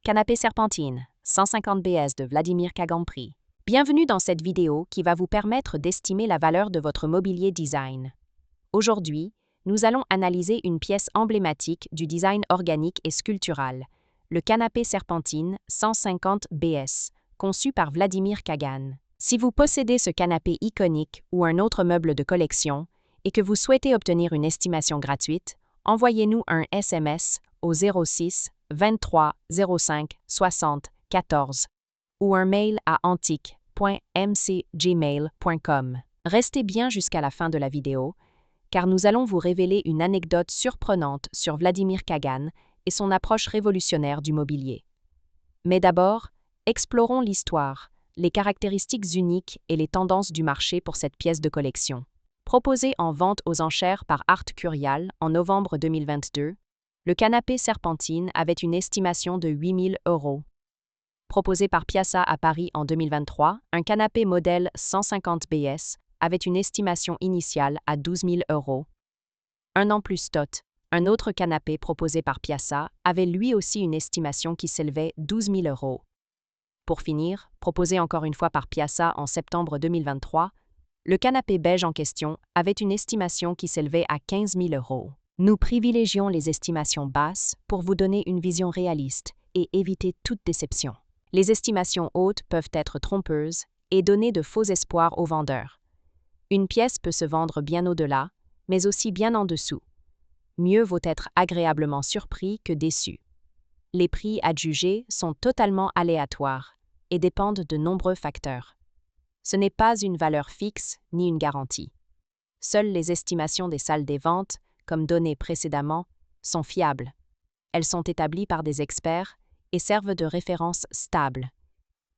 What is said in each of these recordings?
Canapé Serpentine, 150 BS de Vladimir Kagan Prix. Bienvenue dans cette vidéo qui va vous permettre d'estimer la valeur de votre mobilier design. Aujourd'hui, nous allons analyser une pièce emblématique du design organique et sculptural, le canapé Serpentine 150 BS, conçu par Vladimir Kagan. Si vous possédez ce canapé iconique ou un autre meuble de collection et que vous souhaitez obtenir une estimation gratuite, envoyez-nous un SMS au 06 23 05 60 14 ou un mail à antique.mcgmail.com. Restez bien jusqu'à la fin de la vidéo, car nous allons vous révéler une anecdote surprenante sur Vladimir Kagan et son approche révolutionnaire du mobilier. Mais d'abord, explorons l'histoire, les caractéristiques uniques et les tendances du marché pour cette pièce de collection. Proposé en vente aux enchères par Art Curial en novembre 2022, le canapé Serpentine avait une estimation de 8 000 €. Proposé par Piazza à Paris en 2023, un canapé modèle 150 BS avait une estimation initiale à 12 000 €. Un an plus tôt, un autre canapé proposé par Piazza avait lui aussi une estimation qui s'élevait à 12 000 €. Pour finir, proposé encore une fois par Piazza en septembre 2023, le canapé beige en question avait une estimation qui s'élevait à 15 000 €. Nous privilégions les estimations basses pour vous donner une vision réaliste et éviter toute déception. Les estimations hautes peuvent être trompeuses et donner de faux espoirs aux vendeurs. Une pièce peut se vendre bien au-delà, mais aussi bien en dessous. Mieux vaut être agréablement surpris que déçu. Les prix adjugés sont totalement aléatoires et dépendent de nombreux facteurs. Ce n'est pas une valeur fixe ni une garantie. Seules les estimations des salles des ventes, comme données précédemment, sont fiables. Elles sont établies par des experts et servent de référence stable.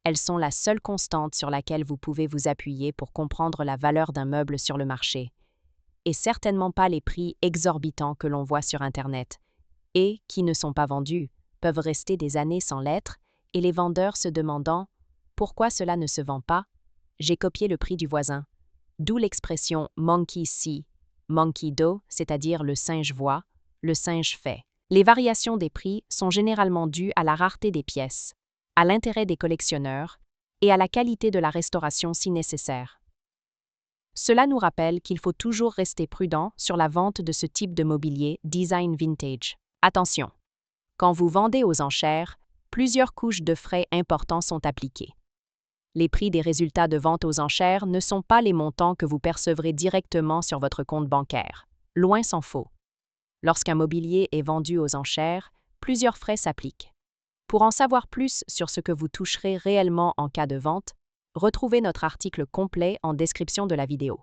Elles sont la seule constante sur laquelle vous pouvez vous appuyer pour comprendre la valeur d'un meuble sur le marché, et certainement pas les prix exorbitants que l'on voit sur Internet, et qui ne sont pas vendus, peuvent rester des années sans l'être, et les vendeurs se demandant « Pourquoi cela ne se vend pas? J'ai copié le prix du voisin ». D'où l'expression « monkey see, monkey do », c'est-à-dire le singe voit, le singe fait. Les variations des prix sont généralement dues à la rareté des pièces, à l'intérêt des collectionneurs et à la qualité de la restauration si nécessaire. Cela nous rappelle qu'il faut toujours rester prudent sur la vente de ce type de mobilier design vintage. Attention! Quand vous vendez aux enchères, plusieurs couches de frais importants sont appliquées. Les prix des résultats de vente aux enchères ne sont pas les montants que vous percevrez directement sur votre compte bancaire. Loin s'en faut. Lorsqu'un mobilier est vendu aux enchères, plusieurs frais s'appliquent. Pour en savoir plus sur ce que vous toucherez réellement en cas de vente, retrouvez notre article complet en description de la vidéo.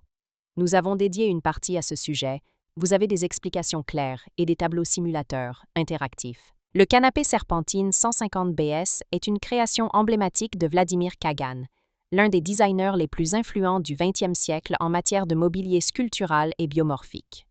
Nous avons dédié une partie à ce sujet. Vous avez des explications claires et des tableaux simulateurs interactifs. Le canapé Serpentine 150 BS est une création emblématique de Vladimir Kagan, l'un des designers les plus influents du XXe siècle en matière de mobilier sculptural et biomorphique.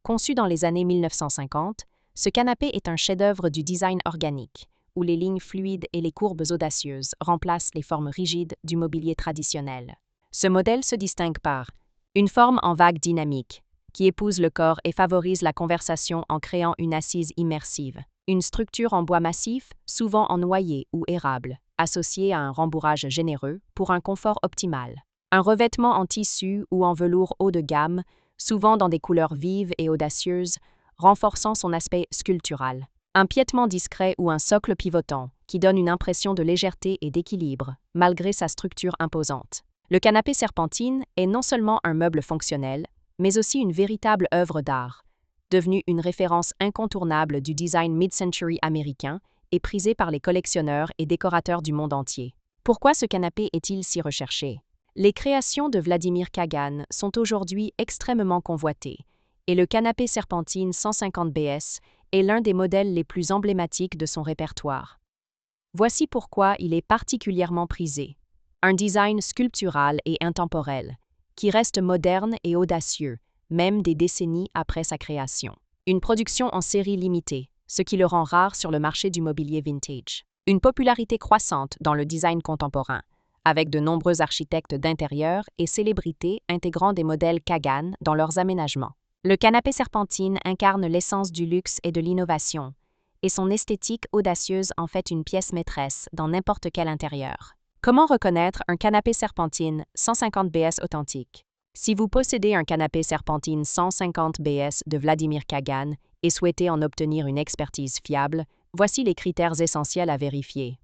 Conçu dans les années 1950, ce canapé est un chef-d'œuvre du design organique, où les lignes fluides et les courbes audacieuses remplacent les formes rigides du mobilier traditionnel. Ce modèle se distingue par une forme en vague dynamique, qui épouse le corps et favorise la conversation en créant une assise immersive. Une structure en bois massif, souvent en noyer ou érable, associée à un rembourrage généreux pour un confort optimal. Un revêtement en tissu ou en velours haut de gamme, souvent dans des couleurs vives et audacieuses, renforçant son aspect sculptural. Un piétement discret ou un socle pivotant, qui donne une impression de légèreté et d'équilibre, malgré sa structure imposante. Le canapé Serpentine est non seulement un meuble fonctionnel, mais aussi une véritable œuvre d'art, devenu une référence incontournable du design mid-century américain et prisé par les collectionneurs et décorateurs du monde entier. Pourquoi ce canapé est-il si recherché? Les créations de Vladimir Kagan sont aujourd'hui extrêmement convoitées, et le canapé Serpentine 150 BS est l'un des modèles les plus emblématiques de son répertoire. Voici pourquoi il est particulièrement prisé. Un design sculptural et intemporel, qui reste moderne et audacieux, même des décennies après sa création. Une production en série limitée, ce qui le rend rare sur le marché du mobilier vintage. Une popularité croissante dans le design contemporain, avec de nombreux architectes d'intérieur et célébrités intégrant des modèles Kagan dans leurs aménagements. Le canapé Serpentine incarne l'essence du luxe et de l'innovation, et son esthétique audacieuse en fait une pièce maîtresse dans n'importe quel intérieur. Comment reconnaître un canapé serpentine 150 BS authentique? Si vous possédez un canapé serpentine 150 BS de Vladimir Kagan et souhaitez en obtenir une expertise fiable, voici les critères essentiels à vérifier.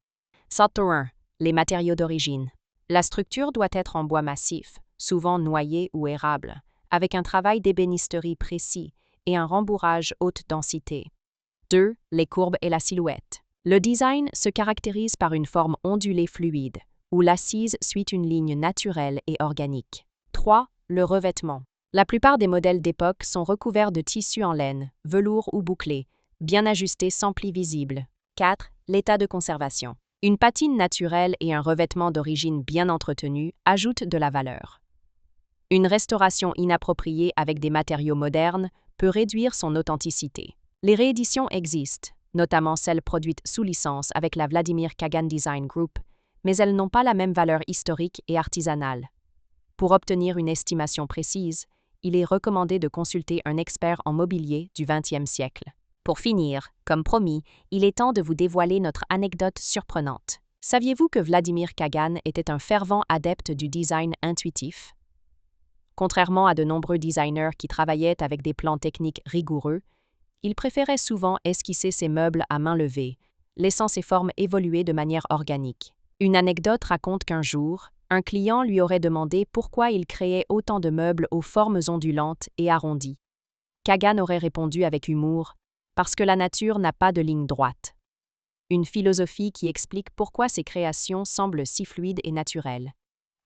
Factor 1. Les matériaux d'origine. La structure doit être en bois massif, souvent noyer ou érable, avec un travail d'ébénisterie précis et un rembourrage haute densité. 2. Les courbes et la silhouette. Le design se caractérise par une forme ondulée fluide, où l'assise suit une ligne naturelle et organique. 3. Le revêtement. La plupart des modèles d'époque sont recouverts de tissu en laine, velours ou bouclé, bien ajustés sans plis visibles. 4. L'état de conservation. Une patine naturelle et un revêtement d'origine bien entretenu ajoutent de la valeur. Une restauration inappropriée avec des matériaux modernes peut réduire son authenticité. Les rééditions existent, notamment celles produites sous licence avec la Vladimir Kagan Design Group, mais elles n'ont pas la même valeur historique et artisanale. Pour obtenir une estimation précise, il est recommandé de consulter un expert en mobilier du XXe siècle. Pour finir, comme promis, il est temps de vous dévoiler notre anecdote surprenante. Saviez-vous que Vladimir Kagan était un fervent adepte du design intuitif? Contrairement à de nombreux designers qui travaillaient avec des plans techniques rigoureux, il préférait souvent esquisser ses meubles à main levée, laissant ses formes évoluer de manière organique. Une anecdote raconte qu'un jour, un client lui aurait demandé pourquoi il créait autant de meubles aux formes ondulantes et arrondies. Kagan aurait répondu avec humour « Parce que la nature n'a pas de ligne droite ». Une philosophie qui explique pourquoi ses créations semblent si fluides et naturelles,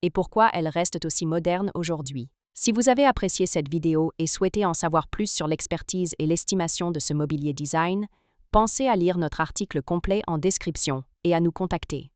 et pourquoi elles restent aussi modernes aujourd'hui. Si vous avez apprécié cette vidéo et souhaitez en savoir plus sur l'expertise et l'estimation de ce mobilier design, pensez à lire notre article complet en description et à nous contacter.